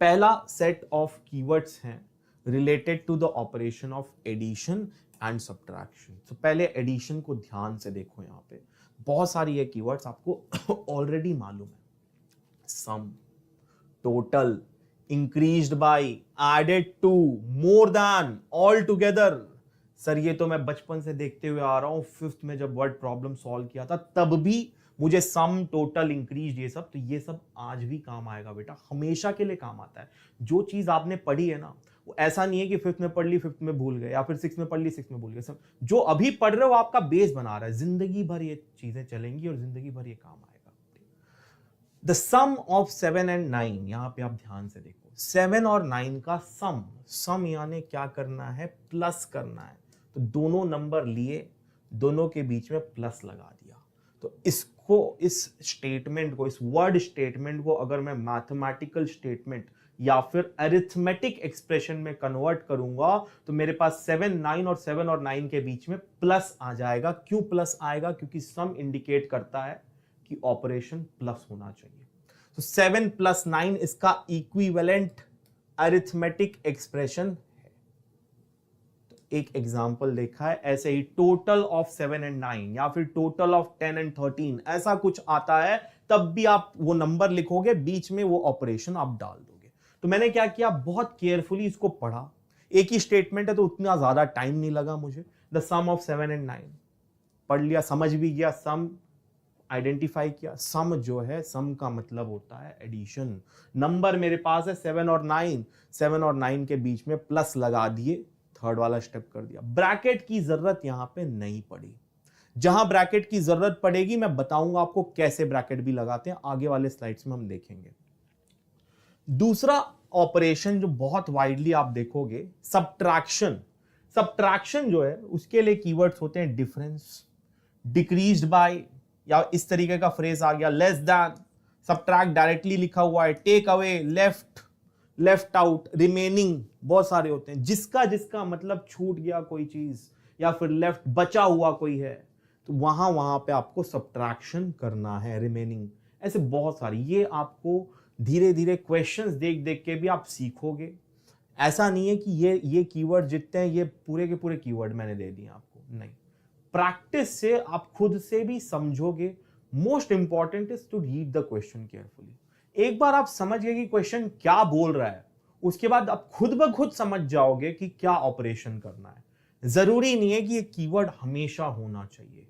पहला set of keywords हैं related to the operation of addition and subtraction. तो पहले एडिशन को ध्यान से देखो, यहां पे बहुत सारी ये कीवर्ड्स आपको ऑलरेडी मालूम है। Sum, total, increased by, added to, more than, all together. Sir ये तो मैं बचपन से देखते हुए आ रहा हूं, 5th में जब वर्ड प्रॉब्लम सॉल्व किया था तब भी मुझे सम, टोटल, इंक्रीज ये सब, तो ये सब आज भी काम आएगा बेटा, हमेशा के लिए काम आता है। जो चीज आपने पढ़ी है ना, वो ऐसा नहीं है कि 5th में पढ़ ली 5th में भूल गए, या फिर 6th में पढ़ ली 6th में भूल गए। सब जो अभी पढ़ रहे हो आपका बेस बना रहा है, जिंदगी भर ये चीजें चलेंगी और जिंदगी भर ये काम आएगा। द सम ऑफ 7 एंड 9, यहां पे आप ध्यान से देखो, 7 और 9 का सम यानी क्या करना है, प्लस करना है। तो दोनों नंबर लिए, दोनों के बीच में प्लस लगा दिया। तो इसको, इस स्टेटमेंट को, इस वर्ड स्टेटमेंट को अगर मैं मैथमेटिकल स्टेटमेंट या फिर अरिथमेटिक एक्सप्रेशन में कन्वर्ट करूंगा तो मेरे पास 7, 9 और 7 और 9 के बीच में प्लस आ जाएगा। क्यों प्लस आएगा? क्योंकि सम इंडिकेट करता है कि ऑपरेशन प्लस होना चाहिए। तो 7 + 9 इसका इक्विवेलेंट अरिथमेटिक एक्सप्रेशन है। तो एक एग्जांपल देखा है, ऐसे ही टोटल ऑफ 7 एंड 9 या फिर टोटल ऑफ 10 एंड 13 ऐसा कुछ आता है, तब भी आप वो नंबर लिखोगे, बीच में वो ऑपरेशन आप डाल दोगे। तो मैंने क्या किया, बहुत केयरफुली इसको पढ़ा। एक ही स्टेटमेंट है तो उतना ज्यादा टाइम नहीं लगा मुझे। द सम ऑफ 7 एंड 9 पढ़ लिया, समझ भी गया, सम आइडेंटिफाई किया। सम जो है, सम का मतलब होता है एडिशन। नंबर मेरे पास है 7 और 9, 7 और 9 के बीच में प्लस लगा दिए, थर्ड वाला स्टेप कर दिया। ब्रैकेट की जरूरत यहां पे नहीं पड़ी। जहां ब्रैकेट की जरूरत पड़ेगी मैं बताऊंगा आपको कैसे ब्रैकेट भी लगाते हैं, आगे वाले स्लाइड्स में हम देखेंगे। दूसरा ऑपरेशन जो बहुत वाइडली आप देखोगे, सब्ट्रैक्शन। सब्ट्रैक्शन जो है उसके लिए कीवर्ड्स होते हैं डिफरेंस, डिक्रीज्ड बाय, या इस तरीके का फ्रेज आ गया लेस दैन, सब्ट्रैक्ट डायरेक्टली लिखा हुआ है, take away, left, left out, remaining, बहुत सारे होते हैं। जिसका जिसका मतलब छूट गया कोई चीज या फिर लेफ्ट बचा हुआ कोई है, तो वहां पे आपको सब्ट्रैक्शन करना है, रिमेनिंग, ऐसे बहुत सारी। ये आपको धीरे धीरे क्वेश्चंस देख देख के भी आप सीखोगे। ऐसा नहीं है कि ये कीवर्ड जितने हैं ये पूरे के पूरे कीवर्ड मैंने दे दिए आपको, नहीं। प्रैक्टिस से आप खुद से भी समझोगे। Most important is to read the question carefully. एक बार आप समझ गए कि क्वेश्चन क्या बोल रहा है, उसके बाद आप खुद ब खुद समझ जाओगे कि क्या ऑपरेशन करना है। जरूरी नहीं है कि ये कीवर्ड हमेशा होना चाहिए,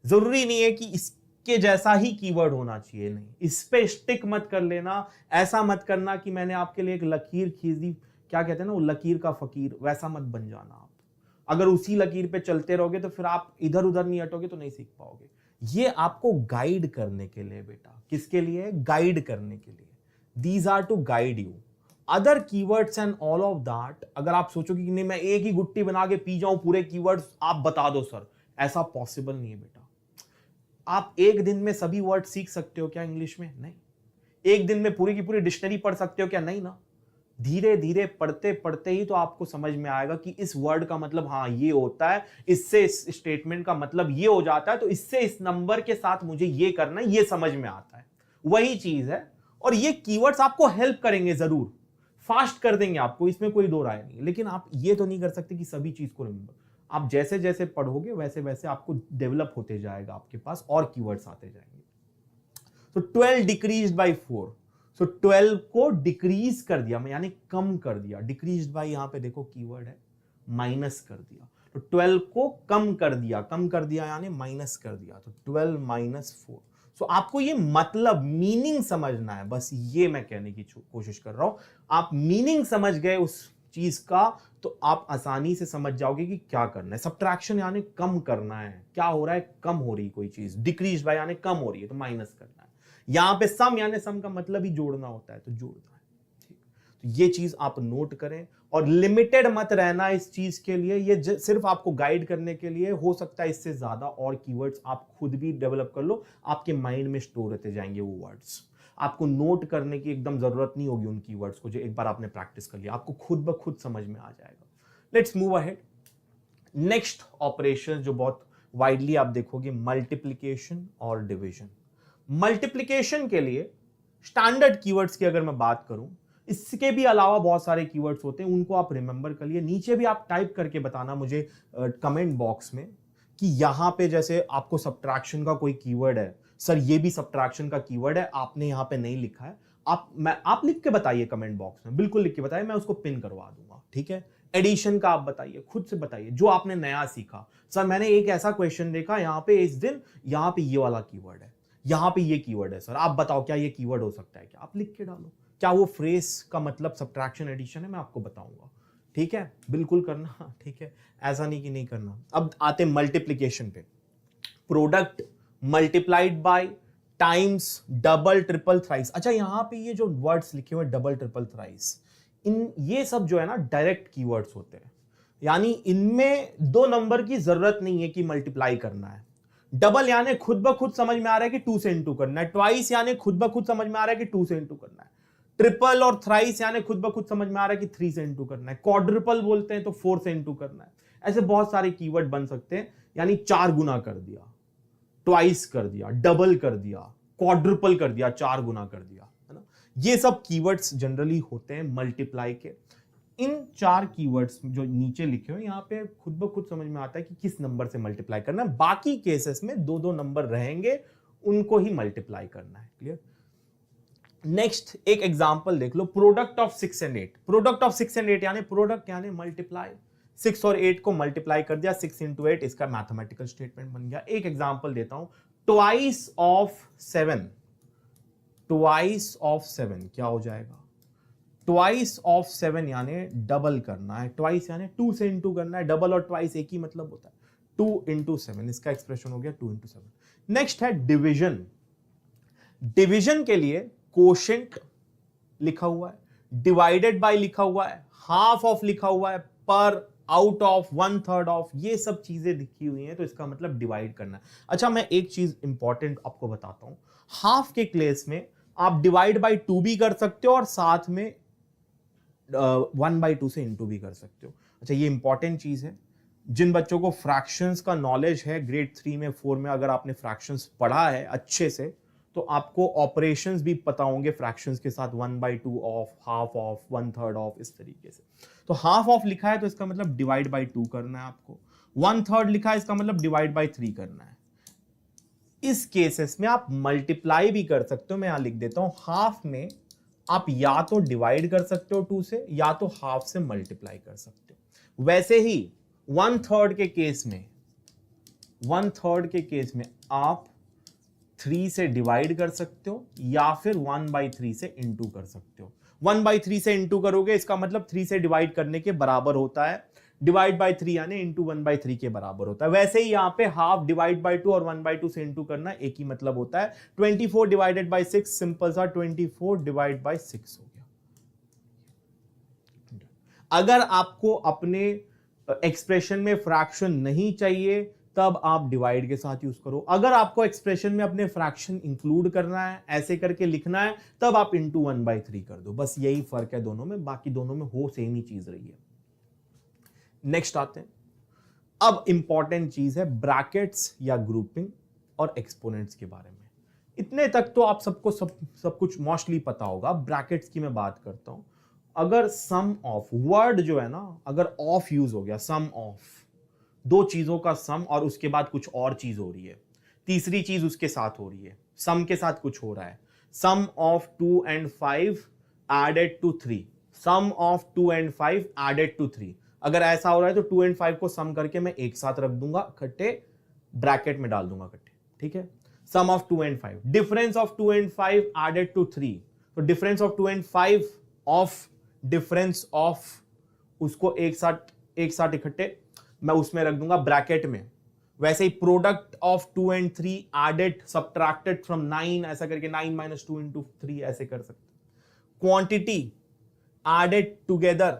जरूरी नहीं है कि इसके जैसा ही कीवर्ड होना चाहिए, नहीं। इस पे स्टिक मत कर लेना। ऐसा मत करना कि मैंने आपके लिए एक लकीर खींच दी, क्या कहते हैं ना, वो लकीर का फकीर, वैसा मत बन जाना आप। अगर उसी लकीर पे चलते रहोगे तो फिर आप इधर उधर नहीं हटोगे तो नहीं सीख पाओगे। ये आपको गाइड करने के लिए बेटा, किसके लिए? गाइड करने के लिए। These are to guide you. Other keywords and all of that, अगर आप सोचोगे कि नहीं मैं एक ही गुट्टी बना के पी जाऊं पूरे कीवर्ड्स, आप बता दो सर, ऐसा पॉसिबल नहीं है बेटा। आप एक दिन में सभी वर्ड सीख सकते हो क्या इंग्लिश में? नहीं। एक दिन में पूरी की पूरी डिक्शनरी पढ़ सकते हो क्या? नहीं ना। धीरे धीरे पढ़ते पढ़ते ही तो आपको समझ में आएगा कि इस वर्ड का मतलब हाँ ये होता है, इससे इस स्टेटमेंट का मतलब ये हो जाता है, तो इससे इस नंबर के साथ मुझे ये करना है, ये समझ में आता है। वही चीज है। और ये कीवर्ड्स आपको हेल्प करेंगे, जरूर फास्ट कर देंगे आपको, इसमें कोई दो राय नहीं। लेकिन आप ये तो नहीं कर सकते कि सभी चीज को रिमेंबर। आप जैसे जैसे पढ़ोगे वैसे वैसे आपको डेवलप होते जाएगा, आपके पास और कीवर्ड्स आते जाएंगे। तो 12 डिक्रीज्ड बाय 4, सो 12 को डिक्रीज कर दिया मैं, यानी कम कर दिया। डिक्रीज्ड बाय यहां पे देखो कीवर्ड है, माइनस कर दिया। तो 12 को कम कर दिया, कम कर दिया यानी माइनस कर दिया। तो 12 - 4। सो आपको ये मतलब मीनिंग समझना है, बस ये मैं कहने की कोशिश कर रहा हूं। आप मीनिंग समझ गए उस चीज का तो आप आसानी से समझ जाओगे कि क्या करना है। सब्ट्रैक्शन यानी कम करना है। क्या हो रहा है? कम हो रही कोई चीज। डिक्रीज बाय यानी कम हो रही है तो माइनस करना है। यहां पे सम यानी सम का मतलब ही जोड़ना होता है, तो जोड़ना है। ठीक, तो ये चीज आप नोट करें और लिमिटेड मत रहना इस चीज के लिए। ये सिर्फ आपको गाइड करने के लिए, हो सकता है इससे ज्यादा और कीवर्ड्स आप खुद भी डेवलप कर लो, आपके माइंड में स्टोर होते जाएंगे वो वर्ड्स। आपको नोट करने की एकदम जरूरत नहीं होगी उन कीवर्ड्स को, जो एक बार आपने प्रैक्टिस कर लिया आपको खुद ब खुद समझ में आ जाएगा। Let's move ahead. Next operation जो बहुत वाइडली आप देखोगे, मल्टीप्लिकेशन और डिवीजन। मल्टीप्लिकेशन के लिए स्टैंडर्ड कीवर्ड्स की अगर मैं बात करूं, इसके भी अलावा बहुत सारे कीवर्ड्स होते हैं, उनको आप रिमेंबर कर लिए। नीचे भी आप टाइप करके बताना मुझे कमेंट बॉक्स में कि यहां पे जैसे आपको सब्ट्रैक्शन का कोई कीवर्ड है, सर ये भी सब्ट्रैक्शन का कीवर्ड है, आपने यहां पे नहीं लिखा है, आप लिख के बताइए कमेंट बॉक्स में, बिल्कुल लिख के बताइए, मैं उसको पिन करवा दूंगा, ठीक है। एडिशन का आप बताइए, खुद से बताइए जो आपने नया सीखा। सर मैंने एक ऐसा क्वेश्चन देखा यहाँ पे इस दिन, यहाँ पे ये वाला कीवर्ड है, यहाँ पे ये कीवर्ड है, सर आप बताओ क्या ये कीवर्ड हो सकता है क्या, आप लिख के डालो। क्या वो फ्रेज का मतलब सब्ट्रैक्शन एडिशन है, मैं आपको बताऊंगा, ठीक है, बिल्कुल करना, ठीक है, ऐसा नहीं कि नहीं करना। अब आते मल्टीप्लीकेशन पे, product multiplied by, times, double, triple, thrice. अच्छा यहां पे ये जो वर्ड्स लिखे हुए डबल, ट्रिपल, थ्राइस, इन ये सब जो है ना डायरेक्ट कीवर्ड्स होते हैं, यानी इनमें दो नंबर की जरूरत नहीं है कि मल्टीप्लाई करना है। डबल यानी खुद ब खुद समझ में आ रहा है कि 2 से इंटू करना है, ट्वाइस यानी खुद ब खुद समझ में आ रहा है कि 2 से इंटू करना है, ट्रिपल और थ्राइस यानी खुद ब खुद समझ में आ रहा है कि 3 से इंटू करना है, क्वाड्रुपल बोलते हैं तो 4 से इंटू करना है। ऐसे बहुत सारे कीवर्ड बन सकते हैं, यानी 4 गुना कर दिया, ट्वाइस कर दिया, डबल कर दिया, क्वाड्रुपल कर दिया, 4 गुना कर दिया, है ना। ये सब कीवर्ड्स जनरली होते हैं मल्टीप्लाई के। इन 4 कीवर्ड्स जो नीचे लिखे हुए यहां पे खुद ब खुद समझ में आता है कि किस नंबर से मल्टीप्लाई करना है। बाकी केसेस में 2-2 नंबर रहेंगे, उनको ही मल्टीप्लाई करना है। क्लियर। नेक्स्ट एक एग्जांपल देख लो, product of 6 and 8। Product of 6 and 8 यानी प्रोडक्ट यानी मल्टीप्लाई, 6 और 8 को मल्टीप्लाई कर दिया, 6 इंटू 8, इसका मैथमेटिकल स्टेटमेंट बन गया। एक एग्जांपल देता हूं, ट्वाइस ऑफ 7, ट्वाइस ऑफ 7 क्या हो जाएगा, ट्वाइस ऑफ 7 यानी डबल करना है, ट्वाइस यानी 2 से इंटू करना है, डबल और ट्वाइस एक ही मतलब होता है, 2 इंटू 7, इसका एक्सप्रेशन हो गया 2 इंटू 7। नेक्स्ट है डिविजन। डिविजन के लिए कोशेंट लिखा हुआ है, डिवाइडेड बाय लिखा हुआ है, हाफ ऑफ लिखा हुआ है, पर, आउट ऑफ, 1/3 ऑफ, ये सब चीजें लिखी हुई हैं, तो इसका मतलब डिवाइड करना है। अच्छा मैं एक चीज इंपॉर्टेंट आपको बताता हूं, हाफ के केस में आप डिवाइड बाय 2 भी कर सकते हो और साथ में 1/2 से इंटू भी कर सकते हो। अच्छा ये इंपॉर्टेंट चीज है, जिन बच्चों को फ्रैक्शंस का नॉलेज है, ग्रेड 3 में 4 में अगर आपने फ्रैक्शंस पढ़ा है अच्छे से, तो आपको ऑपरेशंस भी पता होंगे फ्रैक्शंस के साथ, 1/2 ऑफ, हाफ ऑफ, 1/3 ऑफ, इस तरीके से। तो हाफ ऑफ लिखा है तो इसका मतलब डिवाइड बाय 2 करना है आपको, 1/3 लिखा है इसका मतलब डिवाइड बाय 3 करना है। इस केसेस में आप मल्टीप्लाई भी कर सकते हो, मैं यहां लिख देता हूं, हाफ में आप या तो डिवाइड कर सकते हो 2 से, या तो हाफ से मल्टीप्लाई कर सकते हो। वैसे ही 1/3 के केस में, 1/3 के केस में आप 3 से डिवाइड कर सकते हो या फिर 1/3 से इंटू कर सकते हो। 1/3 से इंटू करोगे इसका मतलब 3 से डिवाइड करने के बराबर होता है, डिवाइड बाय 3 यानी इंटू 1/3 के बराबर होता है। वैसे ही यहां पे हाफ डिवाइड बाय 2 और 1/2 से इंटू करना एक ही मतलब होता है। 24 डिवाइडेड बाय 6, सिंपल सा 24 डिवाइड बाय 6 हो गया। अगर आपको अपने एक्सप्रेशन में फ्रैक्शन नहीं चाहिए तब आप डिवाइड के साथ यूज करो, अगर आपको एक्सप्रेशन में अपने फ्रैक्शन इंक्लूड करना है, ऐसे करके लिखना है, तब आप इंटू 1/3 कर दो। बस यही फर्क है दोनों में, बाकी दोनों में हो सेम ही चीज रही है। नेक्स्ट आते हैं, अब इंपॉर्टेंट चीज है ब्रैकेट्स या ग्रुपिंग और एक्सपोनेंट्स के बारे में। इतने तक तो आप सबको सब कुछ मोस्टली पता होगा। ब्रैकेट्स की मैं बात करता हूं, अगर सम ऑफ, वर्ड जो है ना, अगर ऑफ यूज हो गया, सम ऑफ, दो चीजों का सम और उसके बाद कुछ और चीज हो रही है, तीसरी चीज उसके साथ हो रही है, सम के साथ कुछ हो रहा है, sum of 2 and 5 added to 3, sum of 2 and 5 added to 3, अगर ऐसा हो रहा है तो 2 and 5 को सम करके मैं एक साथ रख दूंगा, इकट्ठे ब्रैकेट में डाल दूंगा इकट्ठे, ठीक है। Sum of 2 and 5, difference of 2 and 5 added to 3, तो difference of 2 and 5 of difference of, उसको एक साथ इकट्ठे मैं उसमें रख दूंगा ब्रैकेट में। वैसे ही product of 2 and 3 added subtracted from 9, ऐसा करके 9 - 2 into 3 ऐसे कर सकते। क्वांटिटी एडेड टुगेदर,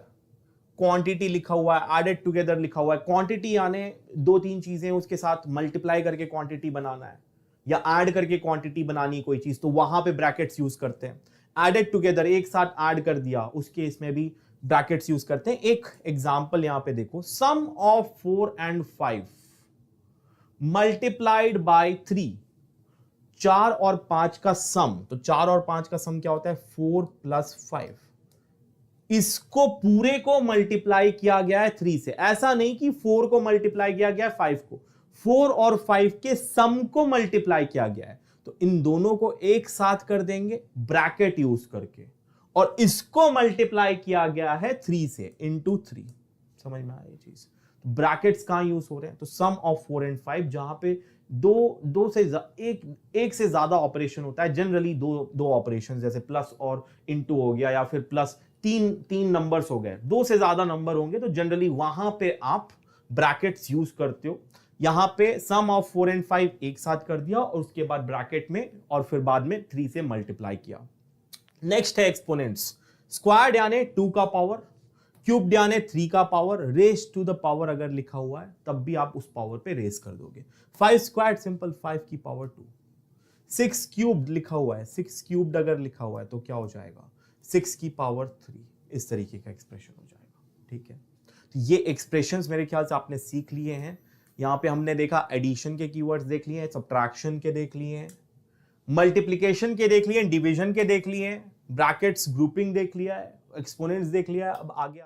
क्वांटिटी लिखा हुआ है, एडेड टुगेदर लिखा हुआ है, क्वांटिटी यानी 2-3 चीजें उसके साथ मल्टीप्लाई करके क्वांटिटी बनाना है या ऐड करके क्वांटिटी बनानी कोई चीज, तो वहां पे ब्रैकेट्स यूज करते हैं। एडेड टुगेदर एक साथ ऐड कर दिया, उस केस में भी ब्रैकेट्स यूज करते हैं। एक एग्जांपल यहां पे देखो, सम ऑफ 4 and 5 मल्टीप्लाइड बाय 3, 4 और 5 का सम, तो 4 और 5 का सम क्या होता है, 4 + 5, इसको पूरे को मल्टीप्लाई किया गया है 3 से। ऐसा नहीं कि 4 को मल्टीप्लाई किया गया है 5 को, 4 और 5 के सम को मल्टीप्लाई किया गया है। तो इन दोनों को एक साथ कर देंगे ब्रैकेट यूज करके, और इसको मल्टीप्लाई किया गया है 3 से, इंटू 3। समझ में आया ये चीज? ब्रैकेट्स कहां यूज हो रहे हैं? तो सम ऑफ 4 एंड 5, जहां पे दो से एक से ज्यादा ऑपरेशन होता है, जनरली दो ऑपरेशन, जैसे प्लस और इंटू हो गया, या फिर प्लस तीन नंबर्स हो गए, 2 से ज्यादा नंबर होंगे तो जनरली वहां पे आप ब्रैकेट्स यूज करते हो। यहां पे सम ऑफ 4 एंड 5 एक साथ कर दिया, और उसके बाद ब्रैकेट में, और फिर बाद में 3 से मल्टीप्लाई किया। नेक्स्ट है एक्सपोनेंट्स। स्क्वायर्ड यानी 2 का पावर, क्यूब्ड यानी 3 का power, raise to the power अगर लिखा हुआ है तब भी आप उस पावर पे रेज कर दोगे। 5 स्क्वायर्ड सिंपल 5 की पावर 2। 6 क्यूब्ड लिखा हुआ है, 6 क्यूब्ड अगर लिखा हुआ है तो क्या हो जाएगा? 6 की पावर 3। इस तरीके का एक्सप्रेशन हो जाएगा। ठीक है, तो ये एक्सप्रेशंस मेरे ख्याल से आपने सीख लिए हैं। यहां पे हमने देखा एडिशन के कीवर्ड्स देख लिए हैं, सब्ट्रैक्शन के देख लिए हैं, मल्टीप्लिकेशन के देख लिए, डिवीजन के देख लिए, ब्रैकेट्स ग्रुपिंग देख लिया है, एक्सपोनेंट्स देख लिया है। अब आगे